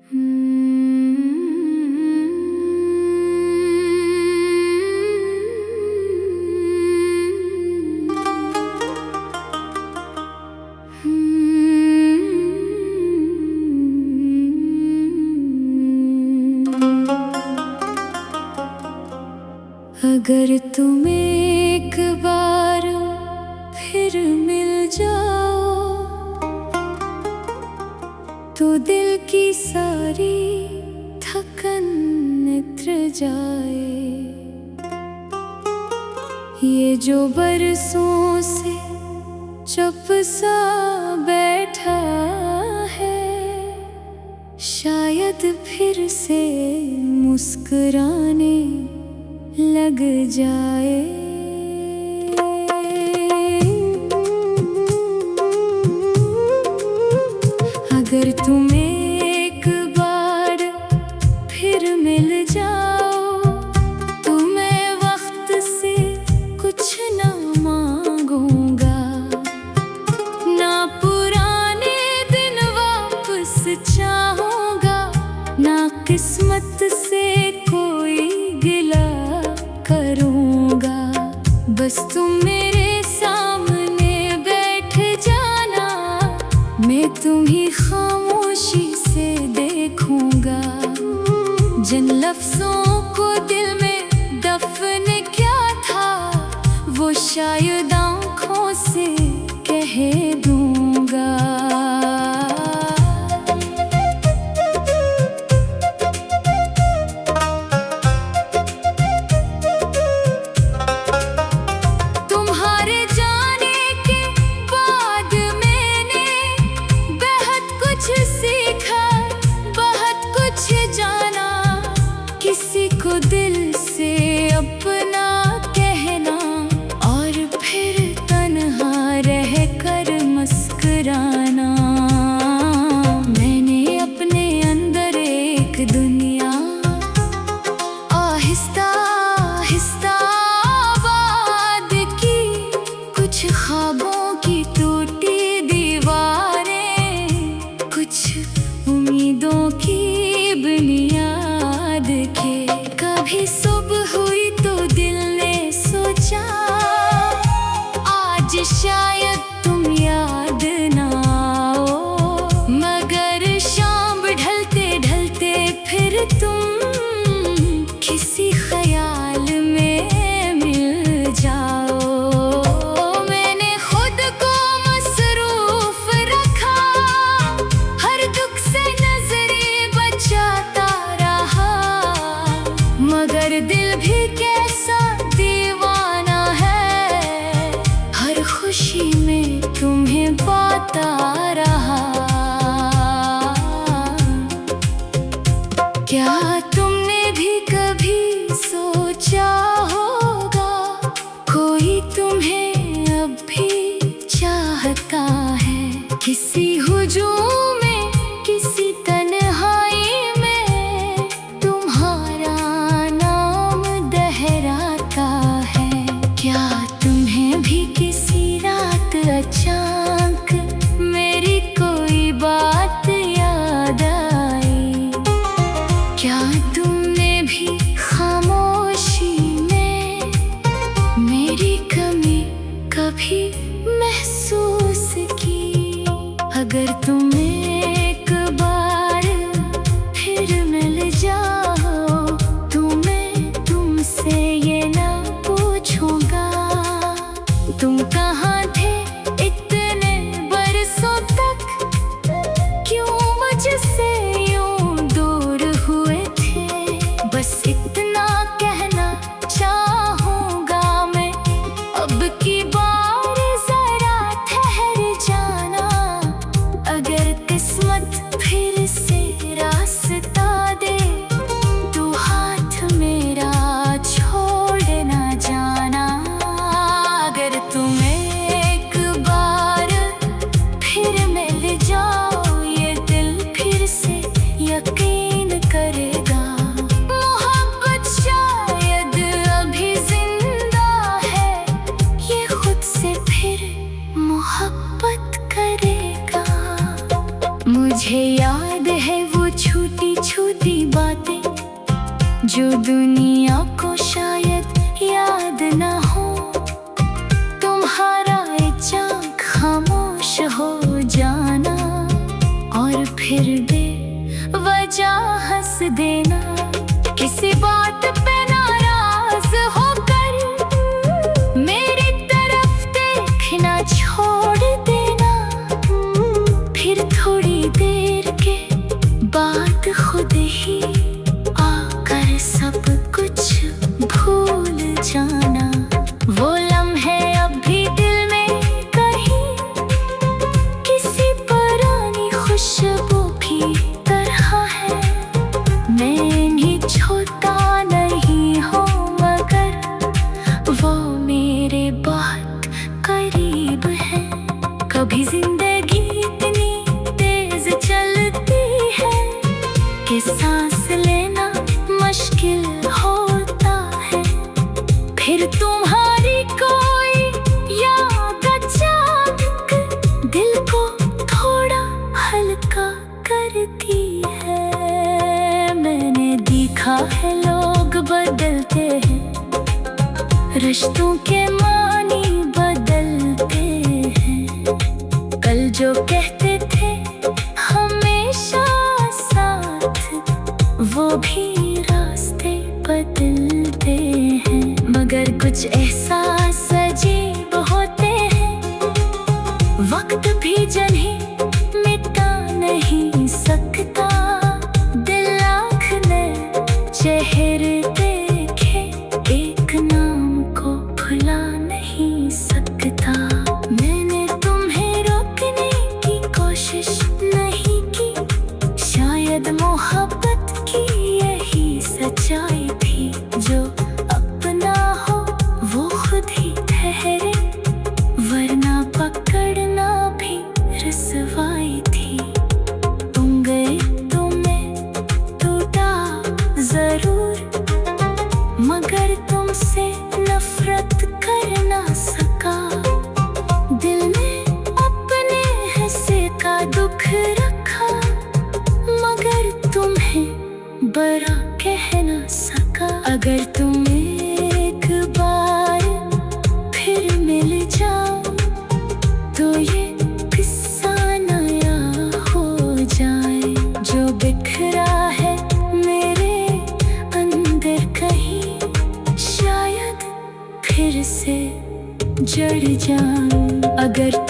अगर तुम एक बार फिर मिल जाओ तो दिल की सारी थकन नितर जाए। ये जो बरसों से चुप सा बैठा है, शायद फिर से मुस्कुराने लग जाए। अगर तुम एक बार फिर मिल जाओ तो मैं वक्त से कुछ ना मांगूंगा, ना पुराने दिन वापस चाहूंगा, ना किस्मत से कोई गिला करूंगा। बस तुम मेरे सामने बैठ जाना, मैं तुम्हीं खामोशी से देखूंगा। जिन लफ्जों को दिल में दफन क्या था, वो शायद आँखों से कह दूंगा। किसी को दिल से अपना कहना और फिर तन्हा रह कर मुस्कुराना। मैंने अपने अंदर एक दुनिया आहिस्ता आहिस्ता आबाद की, कुछ ख्वाबों की टूटी दीवारें, कुछ उम्मीदों की बुनियाद के। कभी सुबह हुई तो दिल ने सोचा आज शायद तुम याद ना आओ, मगर शाम ढलते ढलते फिर तुम किसी ख्याल में मिल जाओ। मैंने खुद को मसरूफ रखा, हर दुख से नजरें बचाता रहा, मगर दिल भी कैसा दीवाना है, हर खुशी में तुम्हें पाता रहा। क्या तुमने भी कभी सोचा होगा, कोई तुम्हें अब भी चाहता है, किसी हुजूम में किसी तन्हाई में तुम्हारा नाम दहराता है। क्या तुम्हें भी किसी रात अचानक मेरी कोई बात याद आई? क्या तुमने भी खामोशी में मेरी कमी कभी महसूस की? अगर तुम एक बार फिर मिल जाओ तो मैं तुमसे ये ना पूछूंगा तुम कहाँ थे इतने बरसों तक, क्यों मुझसे यूं दूर हुए थे। बस इतना कहना चाहूंगा मैं, अब की बार जरा ठहर जाना। अगर किस्मत फिर से रास्ता दे तो हाथ मेरा छोड़ ना जाना। अगर तुम एक बार फिर मिल जाओ, ये दिल फिर से यकीन करेगा। मोहब्बत शायद अभी जिंदा है, ये खुद से फिर मोहब्बत करेगा। मुझे याद है वो छूटी जो दुनिया को शायद याद ना हो। तुम्हारा एक खामोश हो जाना और फिर बेवजह हंस देना। किसी बात पे नाराज होकर मेरी तरफ देखना छोड़ देना। फिर थोड़ी देर के बाद खुद ही आकर सब कुछ भूल जाना। वो लम्हे अब भी दिल में कहीं किसी पुरानी खुशबू की तरह है। मैं नहीं छोटा नहीं हूँ मगर वो मेरे बहुत करीब है। कभी जिंदगी इतनी तेज चलती है कि सांस लेना मुश्किल होता है। फिर तुम्हारी कोई याद अचानक दिल को थोड़ा हल्का करती है। मैंने देखा है लोग बदलते हैं, रिश्तों के मानी बदलते हैं। कल जो कहते थे हमेशा साथ, वो भी रास्ते बदलते हैं। मगर कुछ एहसास अजीब होते हैं, वक्त भी जिन्हें मिटा नहीं सकता। दिल लाख नए चेहरे देखे, एक नाम को भुला नहीं सकता। मैंने तुम्हें रोकने की कोशिश नहीं की, शायद मोहब्बत की यही सच्चाई थी। जो अपना हो वो खुद ही ठहरे, वरना पकड़ना भी रसवाई थी। तुम गए तो मैं टूटा जरूर, मगर तुमसे नफरत कर ना सका। दिल में अपने हिस्से का दुख रखा, मगर तुम्हें बड़ा कह ना सका। अगर तुम एक बार फिर मिल जाओ तो ये किस्सा नया हो जाए। जो बिखरा है मेरे अंदर कहीं, शायद फिर से जड़ जाऊं। अगर